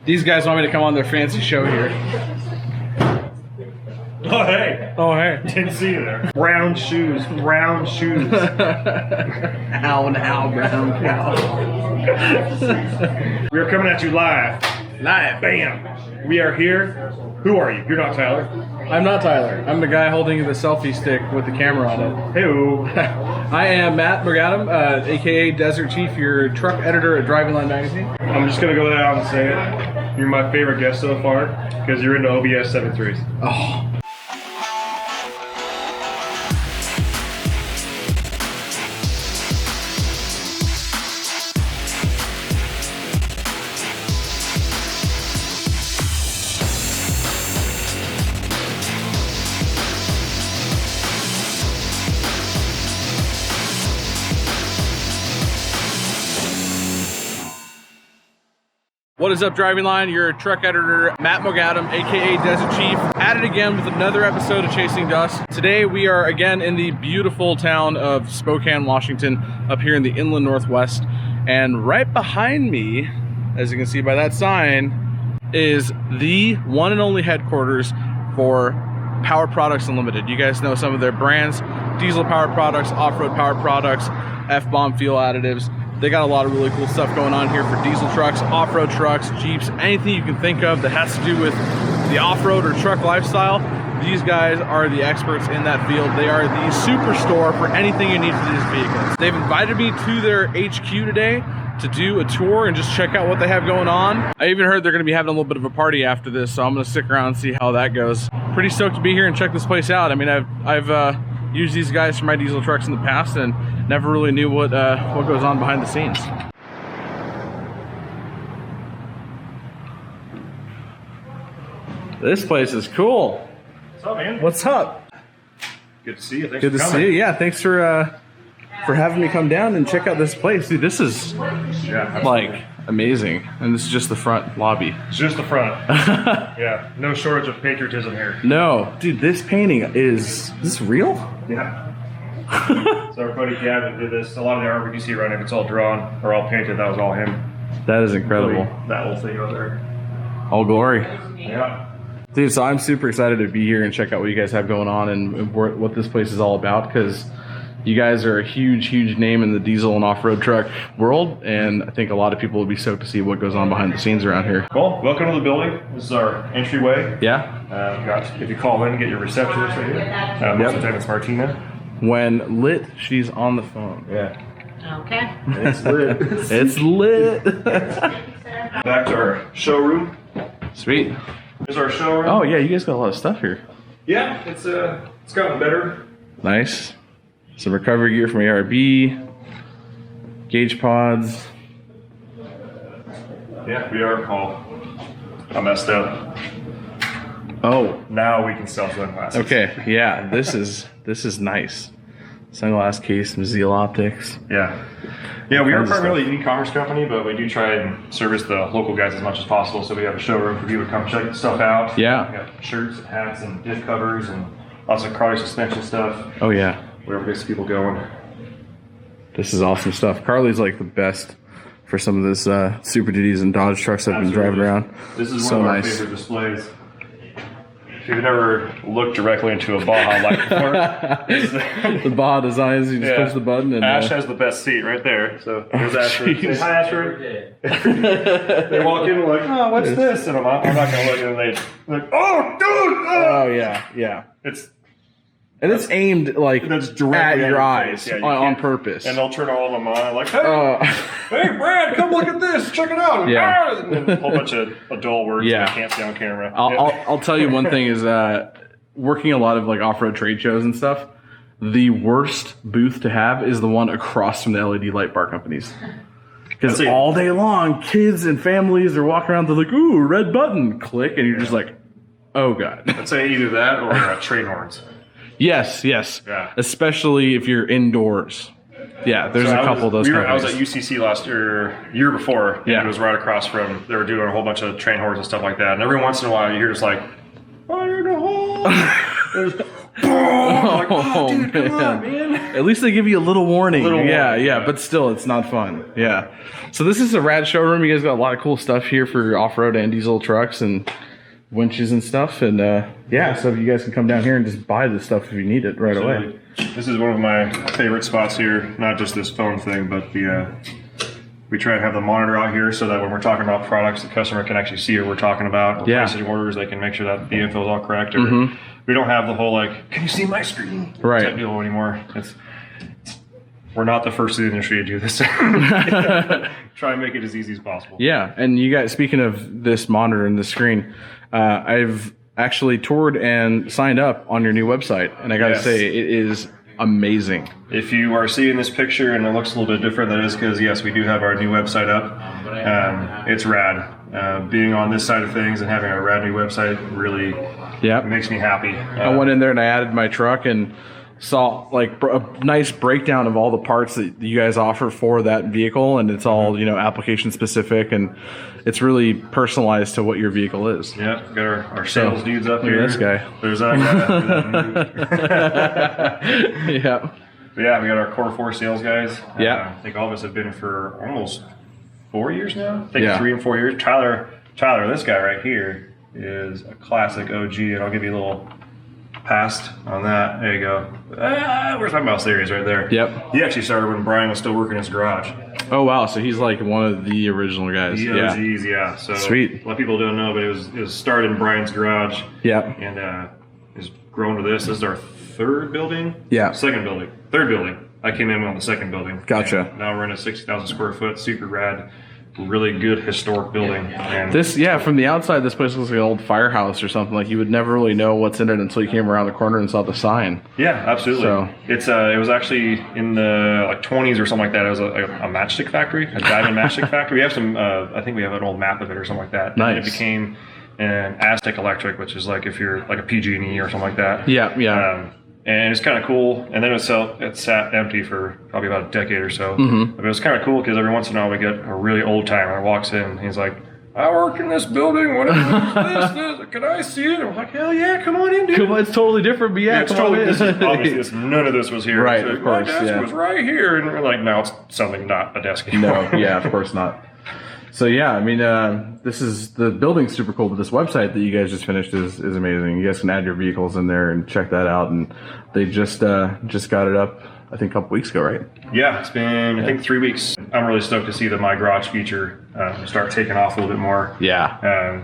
These guys want me to come on their fancy show here. Oh, hey. Oh, hey. Didn't see you there. Brown shoes. Brown shoes. Ow, brown cow. We are coming at you live. Live. Bam. We are here. Who are you? You're not Tyler. I'm not Tyler. I'm the guy holding the selfie stick with the camera on it. Hey-o. I am Matt McAdam, a.k.a. Desert Chief, your truck editor at Driving Line Magazine. I'm just going to go out and say it. You're my favorite guest so far because you're into OBS 7.3s. Oh. What is up, Driving Line? Your truck editor, Matt McAdam, aka Desert Chief, at it again with another episode of Chasing Dust. Today we are again in the beautiful town of Spokane, Washington, up here in the inland northwest. And right behind me, as you can see by that sign, is the one and only headquarters for Power Products Unlimited. You guys know some of their brands: diesel power products, off-road power products, F-bomb fuel additives. They got a lot of really cool stuff going on here for diesel trucks, off-road trucks, Jeeps, anything you can think of that has to do with the off-road or truck lifestyle. These guys are the experts in that field. They are the superstore for anything you need for these vehicles. They've invited me to their HQ today to do a tour and just check out what they have going on. I even heard they're going to be having a little bit of a party after this, so I'm going to stick around and see how that goes. Pretty stoked to be here and check this place out. I mean, I've used these guys for my diesel trucks in the past and never really knew what goes on behind the scenes. This place is cool. What's up, man? What's up? Good to see you. Thanks Good for to coming. see you. Yeah, thanks for having me come down and check out this place. Dude, this is like amazing. And this is just the front lobby. It's just the front. Yeah, no shortage of patriotism here. No, dude, this painting is this real? Yeah. So our buddy Gavin did this. A lot of the artwork you see around here, it's all drawn or all painted. That was all him. That is incredible. That whole thing over there. All glory. Yeah. Dude, so I'm super excited to be here and check out what you guys have going on and what this place is all about, because you guys are a huge name in the diesel and off-road truck world, and I think a lot of people will be stoked to see what goes on behind the scenes around here. Well, welcome to the building. This is our entryway. Yeah? If you call in, get your receptionist right here. Most of the time it's Martina. When lit, she's on the phone. Yeah. Okay. It's lit. It's lit. Back to our showroom. Sweet. Here's our showroom. Oh yeah, you guys got a lot of stuff here. Yeah, it's gotten better. Nice. Some recovery gear from ARB, gauge pods. Yeah, we are called. I messed up. Oh, Now we can sell sunglasses. okay. Yeah, this is nice. Sunglass case, some Zeal optics. Yeah. Yeah, we are Kinds of primarily an e-commerce company, but we do try and service the local guys as much as possible. So we have a showroom for people to come check stuff out. Yeah. We got shirts, hats, and diff covers, and lots of Carly suspension stuff. Oh yeah, Whatever gets people going. this is awesome stuff. Carly's like the best for some of this Super Duties and Dodge trucks I've been driving around. This is So one of our nice. favorite displays. If you've never looked directly into a Baja like before, The Baja designs, you just Yeah. push the button and Ash has the best seat right there. So there's Ashford. jeez. Say hi, Ashford. They walk in and like, oh, what's this? And I'm not going to look, and they're like, oh, dude! oh yeah. And it's aimed like That's at directly your eyes face. Yeah, you on can't- purpose. And they'll turn all of them on, like, hey, hey, Brad, come look at this, check it out. Yeah. Ah! And then a whole bunch of adult words Yeah. that I can't see on camera. I'll tell you one thing is working a lot of like off-road trade shows and stuff, the worst booth to have is the one across from the LED light bar companies. Because That's it. all day long, kids and families are walking around, they're like, ooh, red button, click, and you're just like, oh god. I'd say either that or train horns. Yes. Yeah. Especially if you're indoors. Yeah, there's So a couple of those I was companies. at UCC last year before. Yeah. And it was right across from, they were doing a whole bunch of train horns and stuff like that. And every once in a while, you hear just like, fire in the hole. There's, boom. I'm like, oh, dude, come on, man. At least they give you a little warning. Yeah, but still, it's not fun. Yeah. So this is a rad showroom. You guys got a lot of cool stuff here for off-road and diesel trucks and winches and stuff. And so you guys can come down here and just buy this stuff if you need it right away. This is one of my favorite spots here. Not just this phone thing, but we try and have the monitor out here so that when we're talking about products, the customer can actually see what we're talking about. Or placing orders, they can make sure that the info is all correct. Or we don't have the whole like, can you see my screen? Type deal anymore. We're not the first in the industry to do this. Try and make it as easy as possible. Yeah, and you guys, speaking of this monitor and the screen, I've actually toured and signed up on your new website, and I gotta say, it is amazing. If you are seeing this picture and it looks a little bit different, that is because, yes, we do have our new website up. It's rad. Being on this side of things and having a rad new website really makes me happy. I went in there and I added my truck and saw like a nice breakdown of all the parts that you guys offer for that vehicle, and it's all application specific, and it's really personalized to what your vehicle is. Yeah, got our sales dudes up here. Look at this guy. There's that guy. Yeah. But yeah, we got our core 4 sales guys. Yeah. I think all of us have been for almost 4 years now. I think 3 and 4 years. Tyler, this guy right here is a classic OG, and I'll give you a little past on that. There you go. Where's my mouse? There he is, right there. Yep. He actually started when Brian was still working in his garage. Oh wow, so he's like one of the original guys. The OGs, yeah. So sweet. A lot of people don't know, but it was started in Brian's garage. Yeah. And it's grown to this. This is our 3rd building. Yeah. 2nd building. 3rd building. I came in on the 2nd building. Gotcha. And now we're in a 60,000 square foot, super rad, really good historic building. And this, from the outside, this place looks like an old firehouse or something. Like you would never really know what's in it until you came around the corner and saw the sign. Yeah, absolutely. So it's it was actually in the 20s or something like that. It was a matchstick factory, a diamond matchstick factory. We have some. I think we have an old map of it or something like that. Nice. And it became an Aztec Electric, which is like if you're like a PG&E or something like that. Yeah. And it's kind of cool. And then it sat empty for probably about a decade or so. But it was kind of cool because every once in a while we get a really old timer walks in. And he's like, I work in this building. What is this? Can I see it? And we're like, hell yeah, come on in, dude. Come on, it's totally different, but it's totally. Obviously, none of this was here. Right, so of course. My desk was right here, and we're like, no, it's something not a desk anymore. No, of course not. So I mean, this is the building's super cool, but this website that you guys just finished is amazing. You guys can add your vehicles in there and check that out. And they just got it up, I think, a couple weeks ago, right? Yeah, it's been I think 3 weeks. I'm really stoked to see the My Garage feature start taking off a little bit more. Yeah.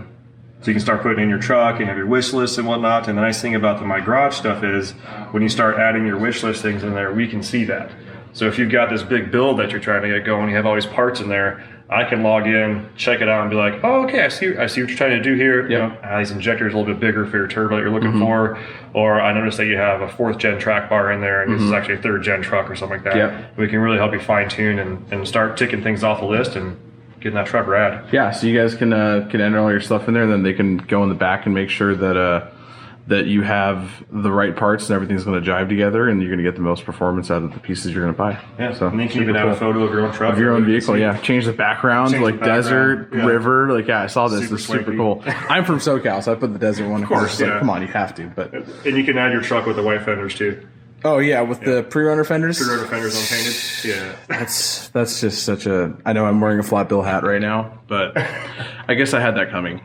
So you can start putting in your truck and have your wish list and whatnot. And the nice thing about the My Garage stuff is when you start adding your wish list things in there, we can see that. So if you've got this big build that you're trying to get going, you have all these parts in there, I can log in, check it out, and be like, oh, okay, I see what you're trying to do here. Yep. These injectors a little bit bigger for your turbo that you're looking for. Or I noticed that you have a 4th gen track bar in there, and this is actually a 3rd gen truck or something like that. Yep. We can really help you fine tune and start ticking things off the list and getting that truck rad. Yeah, so you guys can enter all your stuff in there, and then they can go in the back and make sure that you have the right parts and everything's going to jive together, and you're going to get the most performance out of the pieces you're going to buy. Yeah, so and then you can even have a photo of your own truck. Of your own vehicle, Change the background, Change like the background. desert, river. Like, I saw this. It's super swanky. cool. I'm from SoCal, so I put the desert one. Of course, like, come on, you have to. But and you can add your truck with the white fenders, too. Oh, yeah, with the pre-runner fenders? Pre-runner fenders unpainted, yeah. That's just such a... I know I'm wearing a flat bill hat right now, but I guess I had that coming.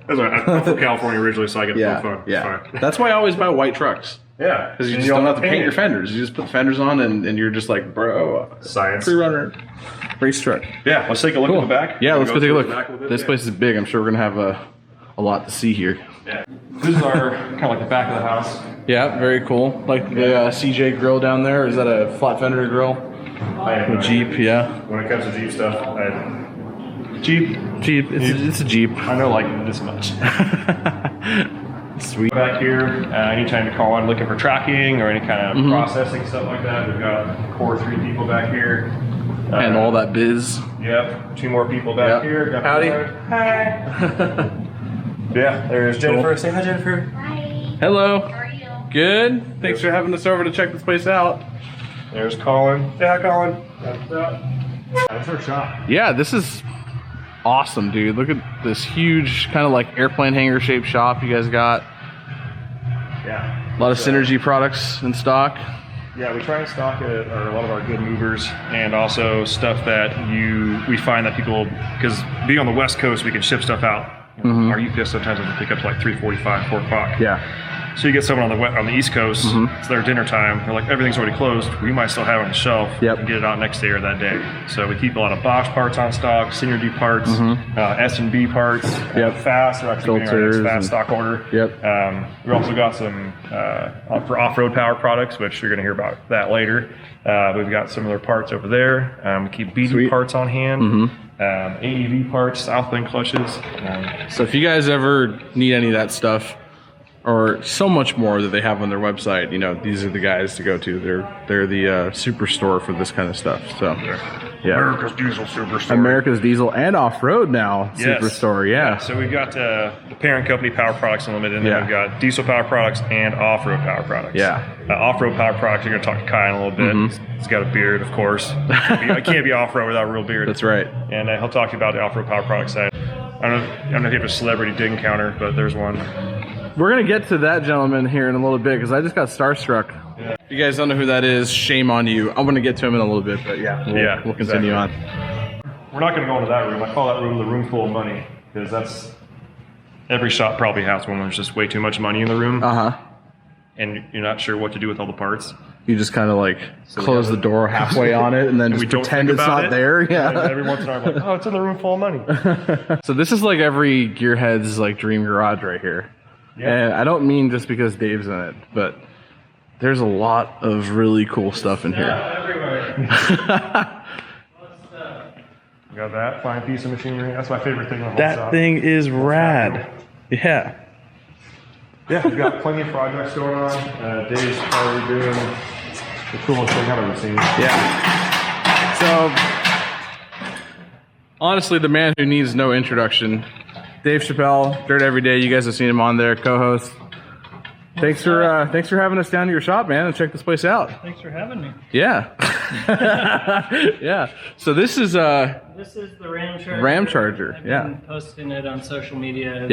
I'm from California originally, so I get full fun. Yeah. That's why I always buy white trucks. Yeah. Because you just don't have to paint your fenders. You just put the fenders on, and you're just like, bro, science. Pre-runner race truck. Yeah, let's take a look at the back. Yeah, let's go take a look. This place is big. I'm sure we're going to have a lot to see here. Yeah. This is our kind of like the back of the house. Yeah, very cool. Like the CJ grill down there. Is that a flat fender grill? A Jeep, yeah. When it comes to Jeep stuff, Jeep. It's a Jeep. I know like this much. Sweet. Back here, anytime you call in looking for tracking or any kind of processing stuff like that, we've got core 3 people back here. And all that biz. Yep, 2 more people back here. Got Howdy. Hi. Yeah, there's Jennifer. Cool. Say hi, Jennifer. Hi. Hello. How are you? Good. Thanks for having us over to check this place out. There's Colin. Say hi, Colin. That's our shop. Yeah, this is awesome, dude. Look at this huge kind of like airplane hangar shaped shop you guys got. Yeah. A lot of Synergy products in stock. Yeah, we try and stock a lot of our good movers, and also stuff that we find that people, because being on the West Coast, we can ship stuff out. Our UPS sometimes will pick up to like 3:45, 4 o'clock. Yeah. So you get someone on the East Coast, it's their dinner time, they're like, everything's already closed, we might still have it on the shelf and get it out next day or that day. So we keep a lot of Bosch parts on stock, Synergy parts, S&B parts, Fast, we're actually getting our next Fast stock order. We also got some for off-road power products, which you're going to hear about that later. We've got some of their parts over there. We keep BD parts on hand. AEV parts, Southland clutches. So if you guys ever need any of that stuff, or so much more that they have on their website, you know, these are the guys to go to. They're the superstore for this kind of stuff. So, yeah. America's Diesel Superstore. America's Diesel and Off-Road now Superstore, yeah. So we've got the parent company Power Products Unlimited, and then we've got Diesel Power Products and Off-Road Power Products. Off-Road Power Products, you're going to talk to Kai in a little bit. He's got a beard, of course. I can't be off-road without a real beard. That's right. And he'll talk to you about the Off-Road Power Products side. I don't know if you have a celebrity dig encounter, but there's one. We're going to get to that gentleman here in a little bit because I just got starstruck. If you guys don't know who that is, shame on you. I'm going to get to him in a little bit, but we'll continue on. We're not going to go into that room. I call that room the room full of money because that's every shop probably has one. There's just way too much money in the room. And you're not sure what to do with all the parts. You just kind of like close the door halfway on it and then just pretend it's not there. And every once in a while I'm like, oh, it's in the room full of money. So this is like every gearhead's like dream garage right here. And I don't mean just because Dave's in it, but there's a lot of really cool stuff in here. Everywhere. Got that fine piece of machinery. That's my favorite thing in the whole shop. That thing is rad. Yeah. Yeah, we've got plenty of projects going on. Dave's probably doing the coolest thing I've ever seen. Yeah. So, honestly, the man who needs no introduction, Dave Chappelle, Dirt Every Day. You guys have seen him on there, co-host. Thanks for having us down to your shop, man, and check this place out. Thanks for having me. Yeah. Yeah. So this is the Ram Charger. Ram Charger. I've been posting it on social media.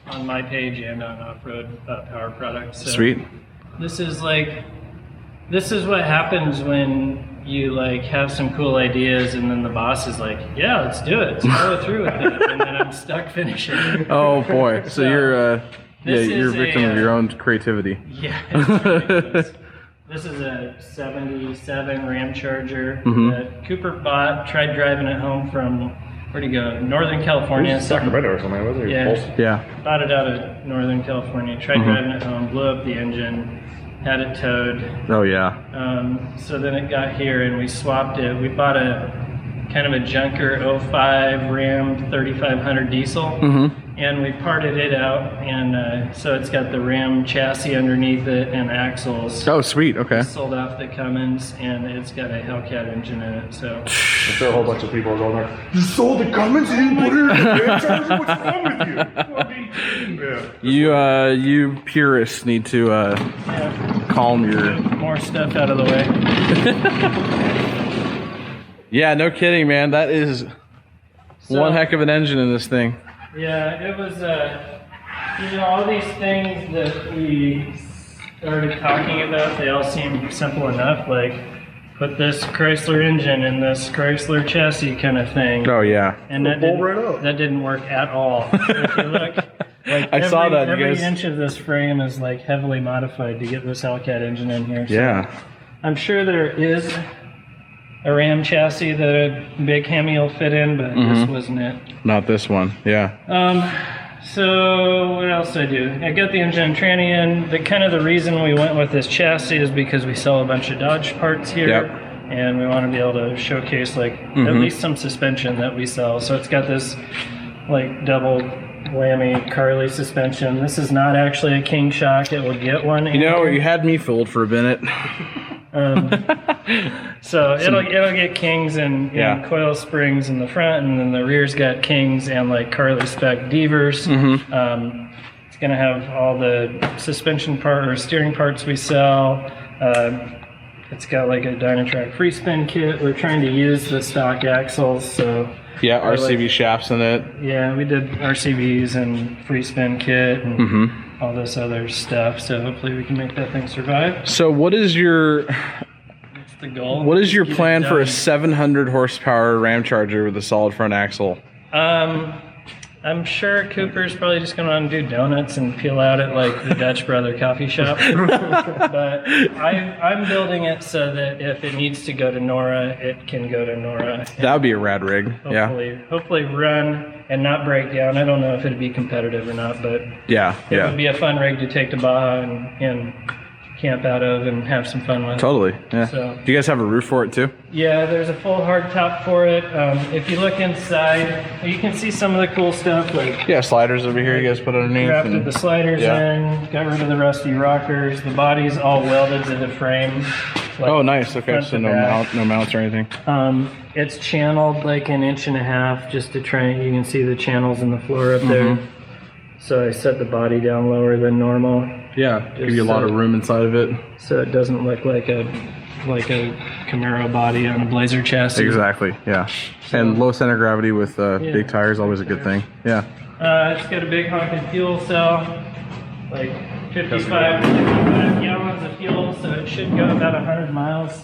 On my page and on Off-Road Power Products. So Sweet. This is what happens when you like have some cool ideas and then the boss is like, yeah, let's do it. Let's follow through with it. And then I'm stuck finishing. Oh boy. So you're you're a victim of your own creativity. Yeah. It's this is a 77 Ram Charger that Cooper bought, tried driving it home from, where'd he go? Northern California. Sacramento or something, wasn't it? Yeah. Bought it out of Northern California, tried driving it home, blew up the engine, had it towed. Oh yeah. So then it got here and we swapped it. We bought a kind of a junker 05 Ram 3500 diesel. And we parted it out, and so it's got the Ram chassis underneath it and axles. Oh, sweet. Okay. Sold off the Cummins, and it's got a Hellcat engine in it. So I'm sure a whole bunch of people are going there. You sold the Cummins and you put it in the Ram Charger? What's wrong with you? You purists need to calm your. More stuff out of the way. Yeah, no kidding, man. That is one heck of an engine in this thing. Yeah, it was, all these things that we started talking about, they all seem simple enough, like put this Chrysler engine in this Chrysler chassis kind of thing. Oh, yeah. And that didn't work at all. If you look, like I saw that. Every inch of this frame is like heavily modified to get this Hellcat engine in here. So Yeah. I'm sure there is a Ram chassis that a big Hemi will fit in, but this wasn't it. Not this one, yeah. So what else did I do? I got the engine and tranny in. The reason we went with this chassis is because we sell a bunch of Dodge parts here, and we want to be able to showcase like at least some suspension that we sell. So it's got this like double whammy Carly suspension. This is not actually a King shock. It will get one. You know, you had me fooled for a minute. So it'll get Kings and coil springs in the front, and then the rear's got Kings and like Carly spec Devers. It's gonna have all the suspension part or steering parts we sell. It's got like a Dynatrac free spin kit. We're trying to use the stock axles, so RCV shafts in it. Yeah, we did RCVs and free spin kit. And all this other stuff. So hopefully we can make that thing survive. So what is your That's the goal. what is your Get it plan for a done. 700 horsepower Ram Charger with a solid front axle? I'm sure Cooper's probably just going to undo donuts and peel out at like the Dutch Brother coffee shop. But I'm building it so that if it needs to go to Nora, it can go to Nora. That would be a rad rig. Yeah. Hopefully run and not break down. I don't know if it'd be competitive or not, but Yeah. it Yeah. would be a fun rig to take to Baja and camp out of and have some fun with. Totally. Yeah. So- Do you guys have a roof for it too? Yeah, there's a full hard top for it. If you look inside, you can see some of the cool stuff. Like Yeah, sliders over here. You guys put underneath. grafted the sliders in, got rid of the rusty rockers. The body's all welded to the frame. Like Oh, nice. Okay, front so to no back. mounts or anything. It's channeled like 1.5 inches just to try. You can see the channels in the floor up there. So I set the body down lower than normal, Yeah, give you a lot of room inside of it. so it doesn't look like a Camaro body on a Blazer chassis. Exactly. Yeah. And low center gravity with big tires, always a good thing. Yeah. It's got a big honking fuel cell, like 55 gallons of fuel, so it should go about 100 miles.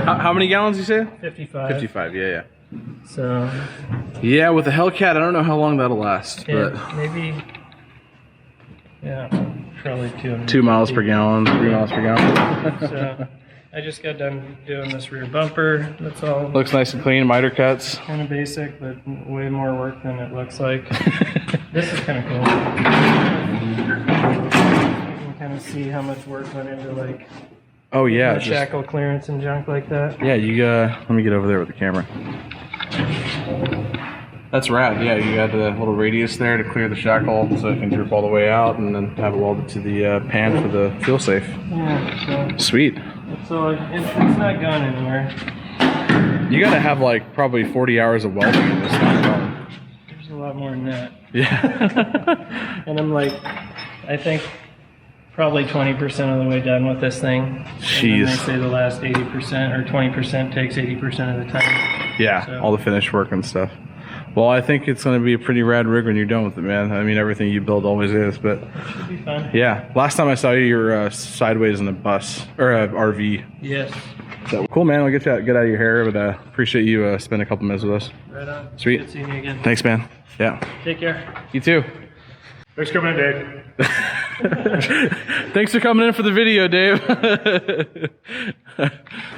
How many gallons you say? 55. 55. Yeah. So Yeah, with the Hellcat, I don't know how long that'll last, but maybe, probably 2 miles per gallon, 3 miles per gallon. So I just got done doing this rear bumper. That's all. Looks nice and clean, miter cuts. Kind of basic, but way more work than it looks like. This is kind of cool. You can kind of see how much work went into like Oh yeah, shackle clearance and junk like that. yeah. You let me get over there with the camera. That's rad. Yeah, you got the little radius there to clear the shackle, so it can droop all the way out, and then have it welded to the pan for the fuel safe. Yeah. Sweet. So it's not going anywhere. You got to have like probably 40 hours of welding in this thing. There's a lot more than that. Yeah. And I'm like, I think probably 20% of the way done with this thing. Jeez. And then they say the last 80% or 20% takes 80% of the time. Yeah, So- all the finish work and stuff. Well, I think it's going to be a pretty rad rig when you're done with it, man. I mean, everything you build always is, but Should be fun. yeah. Last time I saw you were sideways in a bus or a RV. Yes. So cool, man. I'll get out of your hair, but appreciate you spending a couple minutes with us. Right on. Sweet. Good seeing you again. Thanks, man. Yeah. Take care. You too. Thanks for coming in, Dave. Thanks for coming in for the video, Dave.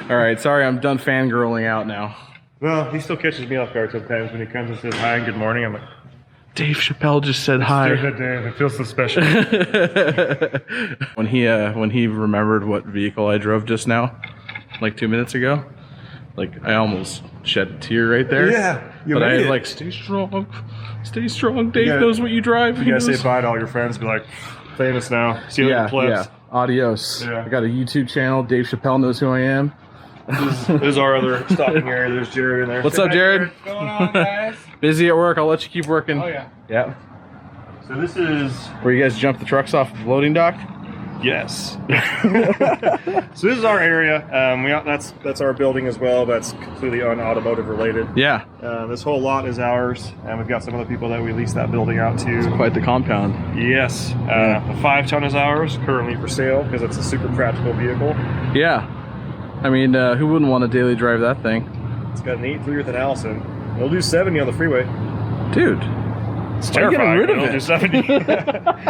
All right. Sorry, I'm done fangirling out now. Well, he still catches me off guard sometimes when he comes and says hi and good morning. I'm like, Dave Chappelle just said hi. Dave, it feels so special. When he remembered what vehicle I drove just now, like 2 minutes ago, like I almost shed a tear right there. Yeah, you but I made was it. like, stay strong. Dave gotta- knows what you drive. You He gotta say knows. bye to all your friends. Be like, famous now. See you Yeah, later, plebs. yeah. Adios. Yeah. I got a YouTube channel. Dave Chappelle knows who I am. This is our other stocking area. There's Jared in there. What's up, Jared? What's going on, guys? Busy at work. I'll let you keep working. Oh, yeah. Yeah. So this is Where you guys jump the trucks off the loading dock? yes. So this is our area. That's our building as well. That's completely unautomotive related. Yeah. This whole lot is ours, and we've got some other people that we lease that building out to. Quite the compound. Yes. The 5-ton is ours, currently for sale because it's a super practical vehicle. Yeah. I mean, who wouldn't want to daily drive that thing? It's got an 8.3 with an Allison. It'll do 70 on the freeway. Dude. It's Why are you getting terrifying. rid of It'll it? do 70.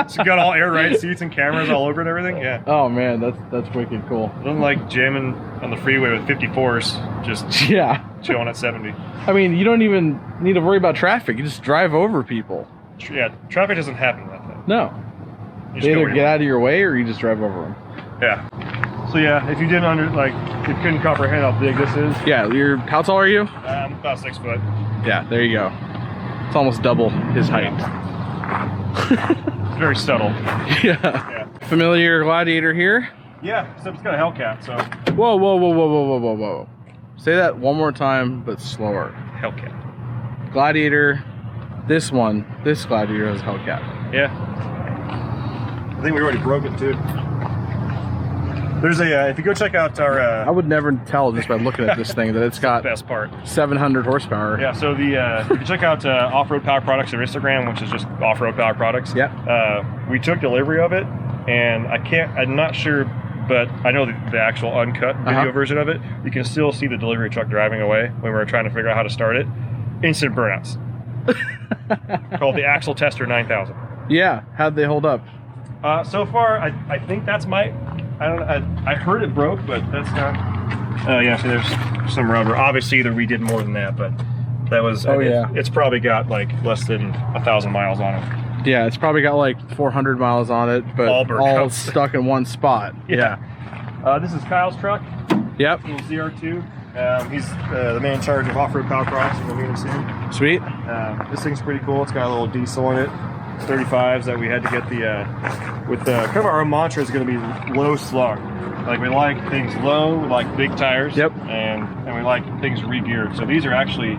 It's got all air ride seats and cameras all over it and everything. Yeah. Oh man, that's wicked cool. Nothing like jamming on the freeway with 54s, just Yeah. chilling at 70. I mean, you don't even need to worry about traffic. You just drive over people. Yeah, traffic doesn't happen that way. No. You They just go either where you get out of your way or you just drive over them. Yeah. So yeah, if you didn't if you couldn't comprehend how big this is, Yeah, how tall are you? I'm about 6 foot. Yeah, there you go. It's almost double his height. It's very subtle. Yeah. Yeah. Familiar Gladiator here. Yeah, except it's got a Hellcat, so Whoa. Say that one more time, but slower. Hellcat. Gladiator. This Gladiator has a Hellcat. Yeah. I think we already broke it too. There's a if you go check out our I would never tell just by looking at this thing that it's got best part 700 horsepower. Yeah, so the you can check out Off-Road Power Products on Instagram, which is just Off-Road Power Products. Yeah. We took delivery of it, and I'm not sure, but I know the actual uncut video version of it. You can still see the delivery truck driving away when we were trying to figure out how to start it. Instant burnouts. Called the Axle Tester 9000. Yeah, how'd they hold up? So far, I think that's I heard it broke, but that's not. Yeah, so there's some rubber. Obviously, either we did more than that, but that was. It's probably got like less than 1,000 miles on it. Yeah, it's probably got like 400 miles on it, but all stuck in one spot. Yeah. This is Kyle's truck. Yep. Little ZR2. He's the man in charge of Off-Road Power Products. We'll meet him soon. Sweet. This thing's pretty cool. It's got a little diesel in it. 35s that we had to get with kind of our mantra is going to be low slug. Like we like things low, we like big tires. Yep. And we like things re-geared. So these are actually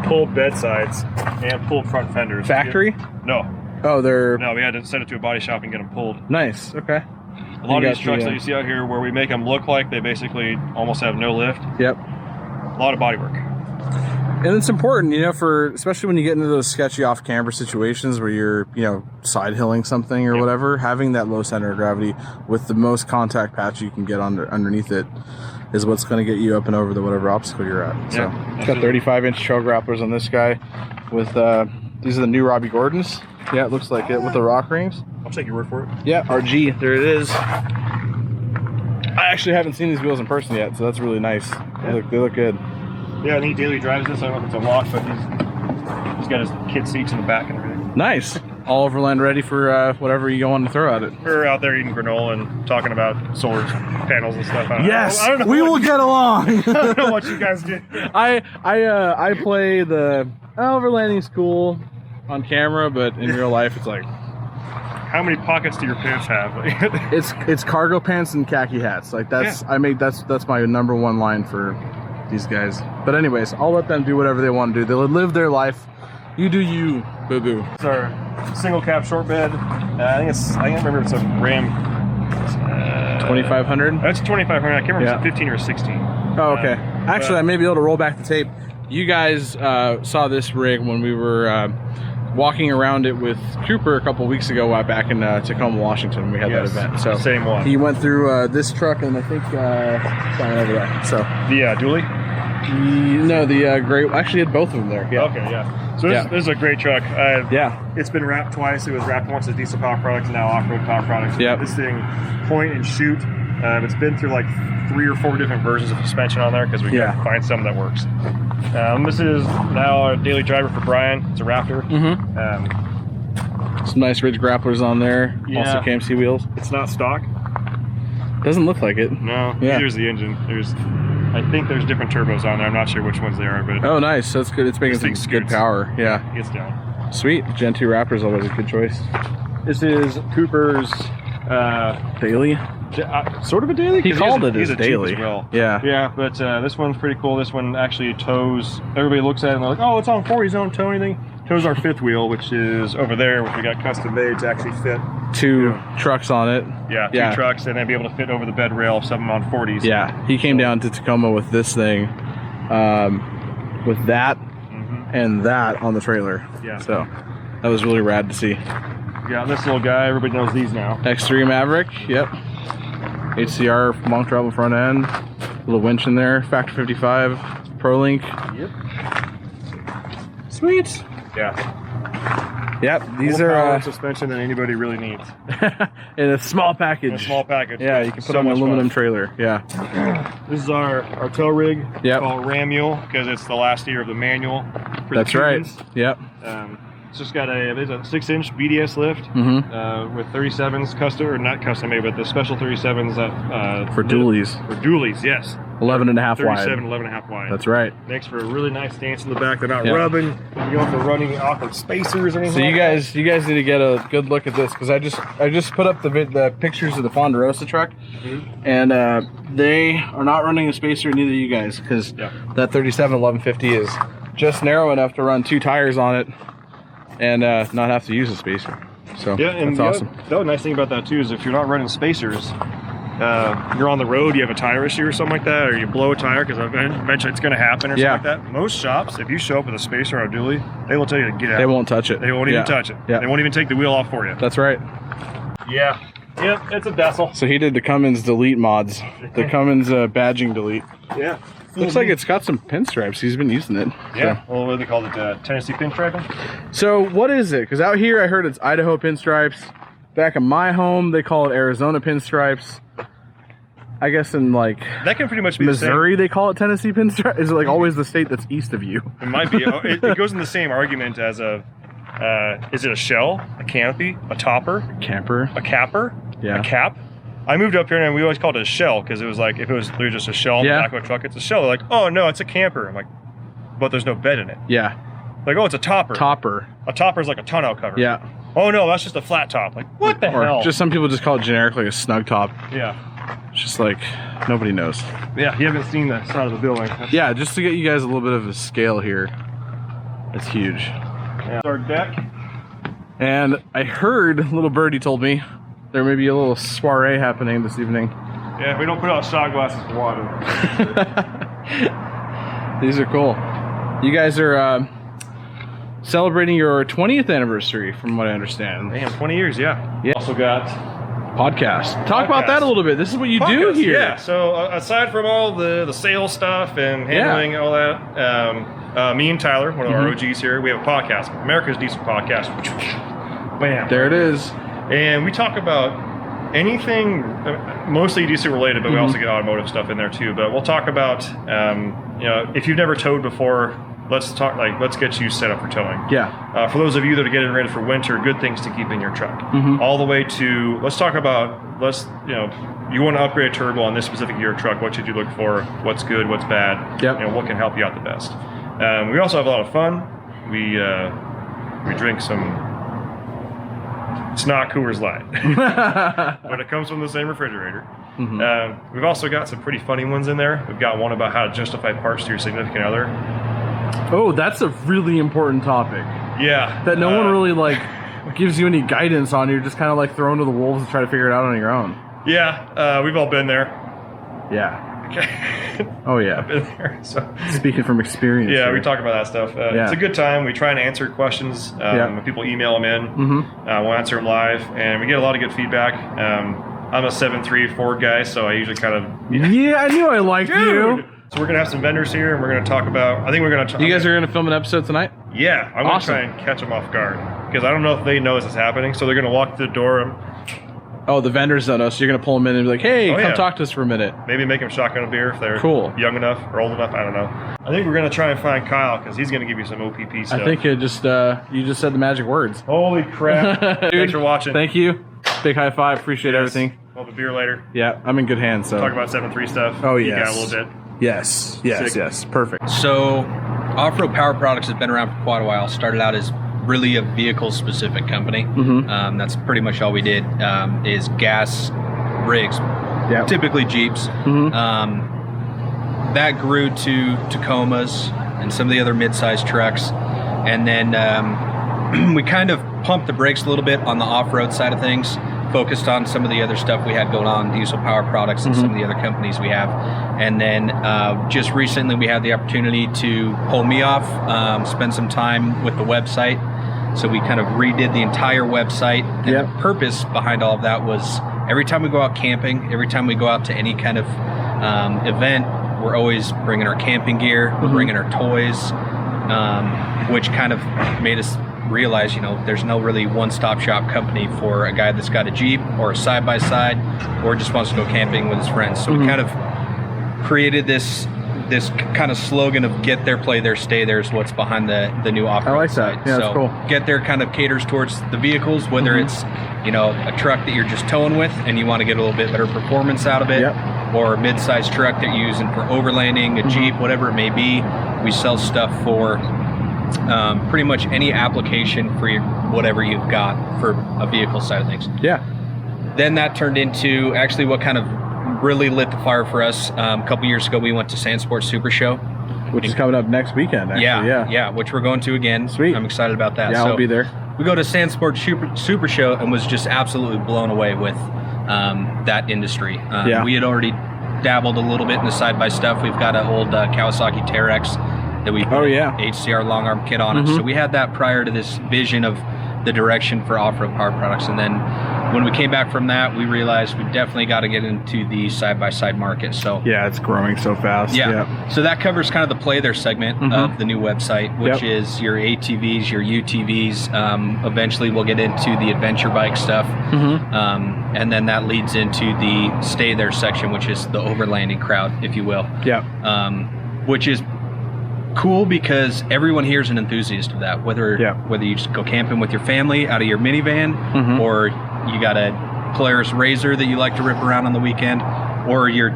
pulled bedsides and pulled front fenders. Factory? No. Oh, they're... No, we had to send it to a body shop and get them pulled. Nice. Okay. A lot of these trucks that you see out here where we make them look like they basically almost have no lift. Yep. A lot of body work. And it's important, you know, especially when you get into those sketchy off-camber situations where you're, you know, side-hilling something or whatever, having that low center of gravity with the most contact patch you can get underneath it is what's going to get you up and over the whatever obstacle you're at. So it's got 35-inch trail grapplers on this guy with, these are the new Robbie Gordons. Yeah, it looks like it with the rock rings. I'll take your word for it. Yeah, RG, there it is. I actually haven't seen these wheels in person yet, so that's really nice. They look good. Yeah, and he daily drives this. I don't know if it's a lock, but he's got his kid seats in the back and everything. Nice. All overland ready for whatever you want to throw at it. We're out there eating granola and talking about solar panels and stuff. Yes, I don't know we will get along. I don't know what you guys do. I play the overlanding's cool on camera, but in real life it's like, how many pockets do your pants have? it's cargo pants and khaki hats. Like that's that's my number one line for these guys. But anyways, I'll let them do whatever they want to do. They'll live their life. You do you, boo boo. It's our single cab short bed. I can't remember if it's a Ram 2500. That's 2500. I can't remember if it's a 15 or a 16. Oh, okay. Actually, I may be able to roll back the tape. You guys saw this rig when we were walking around it with Cooper a couple weeks ago back in Tacoma, Washington. We had that event. So same one. He went through this truck and I think down over there. So the dually. No, the gray. Actually, had both of them there. Yeah. Okay, yeah. So this is a great truck. Yeah. It's been wrapped twice. It was wrapped once as Diesel Power Products, and now Off-Road Power Products. Yeah. This thing, point and shoot. It's been through like 3 or 4 different versions of suspension on there because we can find some that works. This is now our daily driver for Brian. It's a Raptor. Some nice ridge grapplers on there. Yeah. Also KMC wheels. It's not stock. Doesn't look like it. No. Yeah. Here's the engine. I think there's different turbos on there. I'm not sure which ones they are, but oh, nice. That's good. It's making some good power. Yeah. It's down. Sweet. Gen 2 Raptor's always a good choice. This is Cooper's daily. Sort of a daily. He called it his daily. Well. Yeah. Yeah, but this one's pretty cool. This one actually tows. Everybody looks at it and they're like, "Oh, it's on 40s. Don't tow anything." Tows our 5th wheel, which is over there, which we got custom made to actually fit 2 trucks on it. Yeah, 2 trucks, and then be able to fit over the bed rail of something on 40s. Yeah, he came down to Tacoma with this thing, with that and that on the trailer. Yeah. So that was really rad to see. Yeah, this little guy, everybody knows these now. X3 Maverick, yep. HCR long travel front end, little winch in there, Factor 55, ProLink. Yep. Sweet. Yeah. Yep, these more are suspension than anybody really needs. in a small package. In a small package. Yeah, you can put on an aluminum trailer. Yeah. This is our tow rig. Yep. Called Ram Mule because it's the last year of the manual. That's right. Yep. It's just got a 6-inch BDS lift with 37s custom, or not custom made, but the special 37s that for dualies. For dualies, yes. 11.5 wide. 37, 11.5 wide. That's right. Makes for a really nice stance in the back. They're not rubbing. You don't have to running awkward spacers or anything. So you guys need to get a good look at this because I just put up the pictures of the Ponderosa truck, and they are not running a spacer. Neither you guys, because that 37 1150 is just narrow enough to run 2 tires on it and not have to use a spacer. So and that's awesome. The other nice thing about that too is if you're not running spacers, you're on the road, you have a tire issue or something like that, or you blow a tire because eventually it's going to happen or something like that. Most shops, if you show up with a spacer or a dually, they will tell you to get out. They won't touch it. They won't even touch it. They won't even take the wheel off for you. That's right. Yeah. Yep, it's a vessel. So he did the Cummins delete mods. The Cummins badging delete. Yeah. Looks like it's got some pinstripes. He's been using it. Yeah. So. Well, what do they call it? Tennessee pinstriping? So what is it? Because out here I heard it's Idaho pinstripes. Back in my home, they call it Arizona pinstripes. I guess in like that can pretty much be Missouri, the same. They call it Tennessee pinstripe. Is it like always the state that's east of you? It might be. It goes in the same argument as a. Is it a shell, a canopy, a topper, camper, a capper, a cap? I moved up here and we always called it a shell because it was like if it was literally just a shell in the back of a truck, it's a shell. They're like, oh no, it's a camper. I'm like, but there's no bed in it. Yeah. Like, oh, it's a topper. Topper. A topper is like a tonneau cover. Yeah. Oh no, that's just a flat top. Like, what the hell? Just some people just call it generic, like a snug top. Yeah. It's just like nobody knows. Yeah, you haven't seen the side of the building. Yeah, just to get you guys a little bit of a scale here. It's huge. Yeah. Our deck. And I heard, little birdie told me, there may be a little soiree happening this evening. Yeah, if we don't put out shot glasses of water. These are cool. You guys are celebrating your 20th anniversary, from what I understand. Damn, 20 years, yeah. Also got podcast. Talk about that a little bit. This is what you do here. Yeah, so aside from all the sales stuff and handling all that, me and Tyler, one of our OGs here, we have a podcast, America's Diesel Podcast. Bam. There it is. And we talk about anything, mostly diesel related, but we also get automotive stuff in there too. But we'll talk about, if you've never towed before, let's get you set up for towing. Yeah. For those of you that are getting ready for winter, good things to keep in your truck. All the way to, let's talk about, you want to upgrade a turbo on this specific year truck, what should you look for? What's good, what's bad? What can help you out the best? We also have a lot of fun. We drink some, it's not Coors Light, but it comes from the same refrigerator. We've also got some pretty funny ones in there. We've got one about how to justify parts to your significant other. Oh, that's a really important topic. Yeah. That no one really gives you any guidance on. You're just kind of like thrown to the wolves and try to figure it out on your own. Yeah, we've all been there. Yeah. Oh yeah. I've been there. So. Speaking from experience. Yeah, here. we talk about that stuff. It's a good time. We try and answer questions. When people email them in, we'll answer them live, and we get a lot of good feedback. I'm a 7.3 Ford guy, so I usually kind of... Yeah, I knew I liked you. So we're going to have some vendors here, and we're going to talk about... I think we're going to... You guys are going to film an episode tonight? Yeah. I'm going to try and catch them off guard, because I don't know if they know this is happening, so they're going to walk through the door. Oh, the vendors don't know, so you're going to pull them in and be like, hey, come talk to us for a minute. Maybe make them shotgun a beer if they're young enough or old enough. I don't know. I think we're going to try and find Kyle, because he's going to give you some OPP stuff. I think you just said the magic words. Holy crap. Dude, thanks for watching. Thank you. Big high five. Appreciate everything. We'll have a beer later. Yeah, I'm in good hands. So talk about 7.3 stuff. Oh, yes. Geek out a little bit. Yes. Perfect. So, Off-Road Power Products has been around for quite a while. Started out as really a vehicle-specific company. That's pretty much all we did, is gas rigs, typically Jeeps. That grew to Tacomas and some of the other mid-sized trucks. And then we kind of pumped the brakes a little bit on the off-road side of things, focused on some of the other stuff we had going on, Diesel Power Products and some of the other companies we have. And then just recently we had the opportunity to pull me off, spend some time with the website. So we kind of redid the entire website. And the purpose behind all of that was every time we go out camping, every time we go out to any kind of event, we're always bringing our camping gear, we're bringing our toys, which kind of made us realize, there's no really one-stop shop company for a guy that's got a Jeep or a side-by-side or just wants to go camping with his friends. So we kind of created this kind of slogan of get there, play there, stay there is what's behind the new off-road I like side. that. Yeah, that's cool. Get there kind of caters towards the vehicles, whether it's, a truck that you're just towing with and you want to get a little bit better performance out of it, or a mid-sized truck that you're using for overlanding, a Jeep, whatever it may be. We sell stuff for pretty much any application for whatever you've got for a vehicle side of things. Yeah. Then that turned into actually what kind of really lit the fire for us. A couple years ago, we went to Sandsport Super Show, which is coming up next weekend. Actually. Yeah, which we're going to again. Sweet. I'm excited about that. Yeah, I'll be there. We go to Sandsport Super Show and was just absolutely blown away with that industry. Yeah. We had already dabbled a little bit in the side-by stuff. We've got an old Kawasaki Terex that we put HCR long arm kit on it. So we had that prior to this vision of the direction for off-road power products. And then when we came back from that, we realized we definitely got to get into the side-by-side market. So yeah, it's growing so fast. Yeah. So that covers kind of the play there segment of the new website, which is your ATVs, your UTVs. Eventually we'll get into the adventure bike stuff. And then that leads into the stay there section, which is the overlanding crowd, if you will. Which is cool because everyone here is an enthusiast of that. Whether you just go camping with your family out of your minivan, or you got a Polaris Razor that you like to rip around on the weekend, or your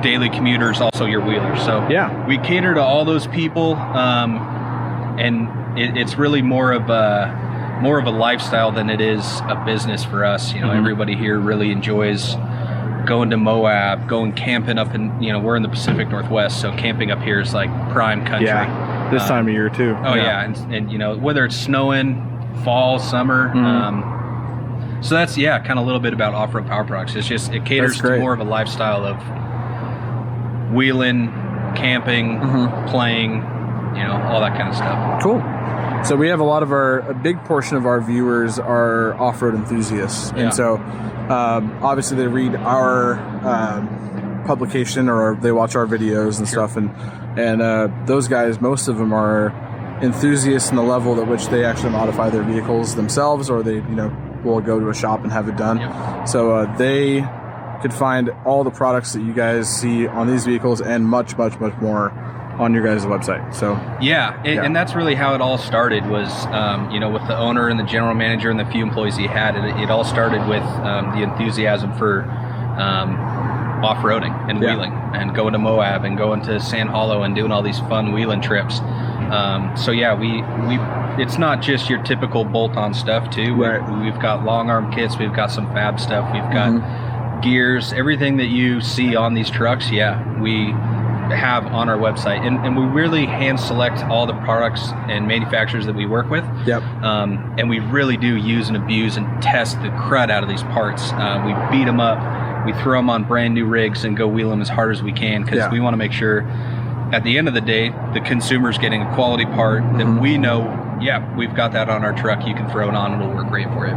daily commuters, also your wheelers. So we cater to all those people, and it's really more of a lifestyle than it is a business for us. Everybody here really enjoys going to Moab, going camping up in, we're in the Pacific Northwest, so camping up here is like prime country. This time of year too. And whether it's snowing, fall, summer. So that's kind of a little bit about off-road power products. It's just, it caters to more of a lifestyle of wheeling, camping, playing, all that kind of stuff. Cool. So we have a big portion of our viewers are off-road enthusiasts. And so obviously they read our publication or they watch our videos and stuff. And those guys, most of them are enthusiasts in the level at which they actually modify their vehicles themselves, or they, will go to a shop and have it done. So they could find all the products that you guys see on these vehicles and much, much, much more on your guys' website. So and that's really how it all started was with the owner and the general manager and the few employees he had. It all started with the enthusiasm for off-roading and wheeling and going to Moab and going to Sand Hollow and doing all these fun wheeling trips. We it's not just your typical bolt-on stuff too. We've got long arm kits, we've got some fab stuff, we've got gears, everything that you see on these trucks. We have on our website, and we really hand select all the products and manufacturers that we work with. And we really do use and abuse and test the crud out of these parts. We beat them up, we throw them on brand new rigs and go wheel them as hard as we can, because we want to make sure at the end of the day the consumer's getting a quality part that we know we've got that on our truck, you can throw it on, it'll work great for you.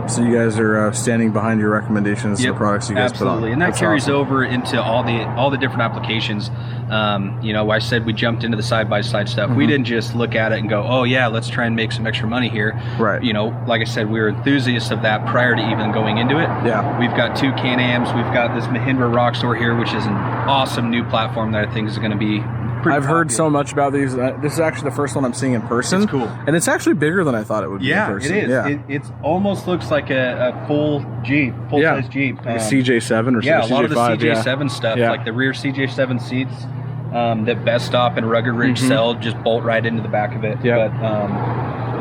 So you guys are standing behind your recommendations to the products you guys put on. And that carries over into all the different applications. I said we jumped into the side-by-side stuff. We didn't just look at it and go, let's try and make some extra money here. Like I said, we were enthusiasts of that prior to even going into it. We've got 2 Can-Ams. We've got this Mahindra Rockstar here, which is an awesome new platform that I think is going to be I've heard so much about these. This is actually the first one I'm seeing in person. It's cool. And it's actually bigger than I thought it would be in person. It is. It almost looks like a full Jeep, full-size Jeep. Like a CJ7 or CJ5. A lot of the CJ7 stuff, like the rear CJ7 seats that Best Stop and Rugged Ridge sell, just bolt right into the back of it. But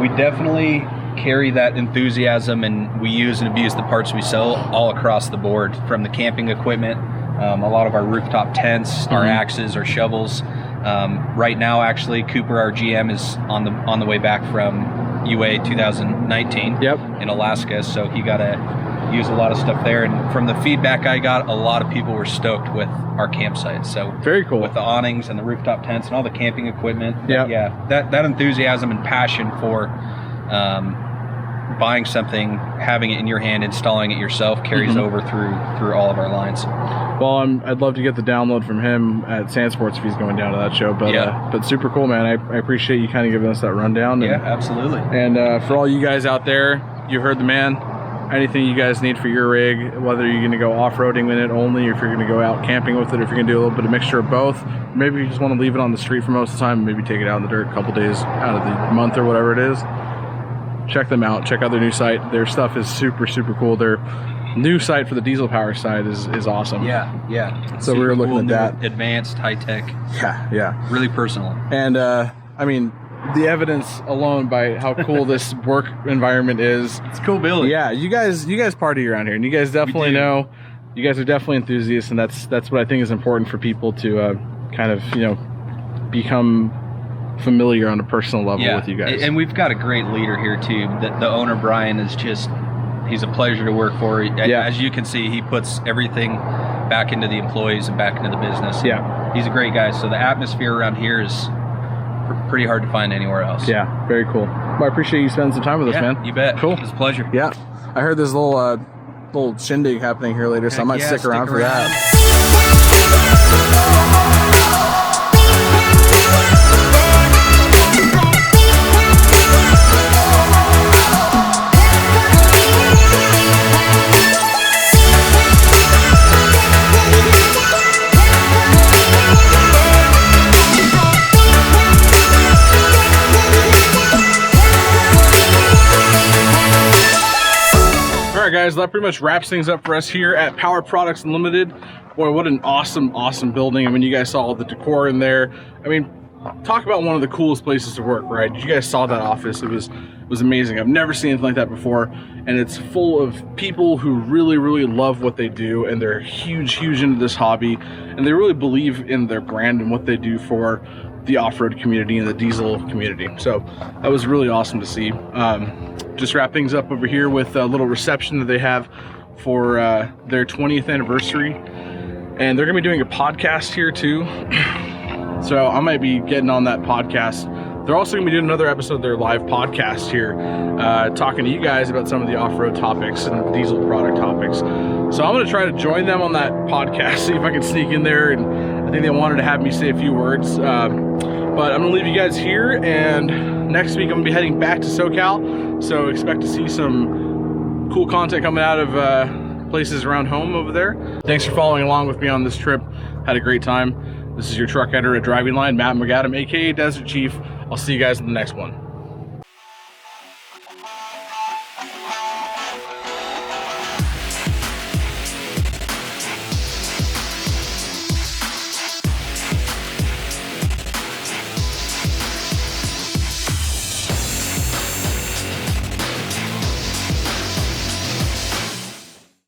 we definitely carry that enthusiasm, and we use and abuse the parts we sell all across the board, from the camping equipment, a lot of our rooftop tents, our axes, our shovels. Right now, actually, Cooper, our GM, is on the way back from UA 2019 in Alaska, so he got to use a lot of stuff there. And from the feedback I got, a lot of people were stoked with our campsite. So very cool with the awnings and the rooftop tents and all the camping equipment. That enthusiasm and passion for buying something, having it in your hand, installing it yourself carries over through all of our lines. Well, I'd love to get the download from him at Sand Sports if he's going down to that show. But super cool, man. I appreciate you kind of giving us that rundown. And, absolutely. And for all you guys out there, you heard the man. Anything you guys need for your rig, whether you're going to go off-roading with it only, or if you're going to go out camping with it, if you're going to do a little bit of mixture of both, maybe you just want to leave it on the street for most of the time, maybe take it out in the dirt a couple days out of the month or whatever it is. Check them out. Check out their new site. Their stuff is super, super cool. Their new site for the diesel power side is awesome. So we were looking at that. Advanced, high-tech. Really personal. And, the evidence alone by how cool this work environment is. It's cool building. Yeah, you guys party around here, and you guys definitely know. You guys are definitely enthusiasts, and that's what I think is important for people to kind of become familiar on a personal level with you guys. And we've got a great leader here too. The owner, Brian, is just He's a pleasure to work for. Yeah. As you can see, he puts everything back into the employees and back into the business. Yeah. He's a great guy. So the atmosphere around here is pretty hard to find anywhere else. Yeah, very cool. Well, I appreciate you spending some time with us, man. You bet. Cool. It's a pleasure. Yeah. I heard there's a little shindig happening here later, so I might stick around for that. All right, guys, that pretty much wraps things up for us here at Power Products Unlimited. Boy, what an awesome building. I mean, you guys saw all the decor in there. I mean, talk about one of the coolest places to work, right? You guys saw that office. It was amazing. I've never seen anything like that before, and it's full of people who really love what they do, and they're huge into this hobby, and they really believe in their brand and what they do for the off-road community and the diesel community. So that was really awesome to see. Just wrap things up over here with a little reception that they have for their 20th anniversary, and they're gonna be doing a podcast here too. So I might be getting on that podcast. They're also gonna be doing another episode of their live podcast here, talking to you guys about some of the off-road topics and diesel product topics. So I'm gonna try to join them on that podcast, see if I can sneak in there, and I think they wanted to have me say a few words. But I'm gonna leave you guys here, and next week I'm gonna be heading back to SoCal, so expect to see some cool content coming out of places around home over there. Thanks for following along with me on this trip. Had a great time. This is your truck editor at Driving Line, Matt McAdam, aka Desert Chief. I'll see you guys in the next one.